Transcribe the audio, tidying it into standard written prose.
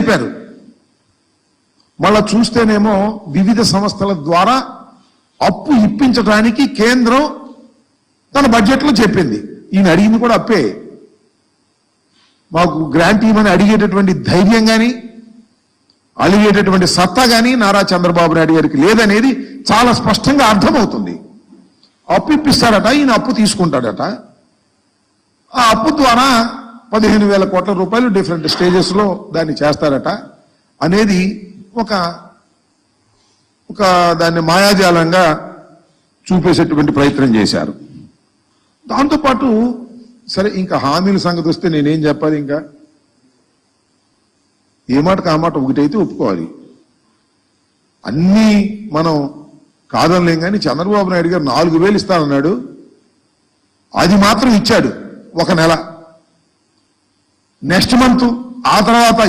చెప్పారు. మళ్ళా చూస్తేనేమో వివిధ సంస్థల ద్వారా అప్పు ఇప్పించడానికి కేంద్రం తన బడ్జెట్లో చెప్పింది. ఈయన అడిగింది కూడా అప్పే. మాకు గ్రాంట్ ఇవ్వమని అడిగేటటువంటి ధైర్యం కానీ అడిగేటటువంటి సత్తా కానీ నారా చంద్రబాబు నాయుడు గారికి లేదనేది చాలా స్పష్టంగా అర్థమవుతుంది. అప్పు ఇప్పిస్తాడట, ఈయన అప్పు తీసుకుంటాడట. ఆ అప్పు ద్వారా 15,000 కోట్ల రూపాయలు డిఫరెంట్ స్టేజెస్లో దాన్ని చేస్తారట అనేది ఒక దాన్ని మాయాజాలంగా చూపేసేటువంటి ప్రయత్నం చేశారు. దాంతోపాటు సరే ఇంకా హామీల సంగతి వస్తే నేనేం చెప్పాలి, ఇంకా ఏ మాటకు ఆ మాట ఒకటైతే ఒప్పుకోవాలి. అన్నీ మనం కాదనలేం. కానీ చంద్రబాబు నాయుడు గారు 4,000 ఇస్తానన్నాడు, అది మాత్రం ఇచ్చాడు 1 నెల. నెక్స్ట్ మంత్ ఆ తర్వాత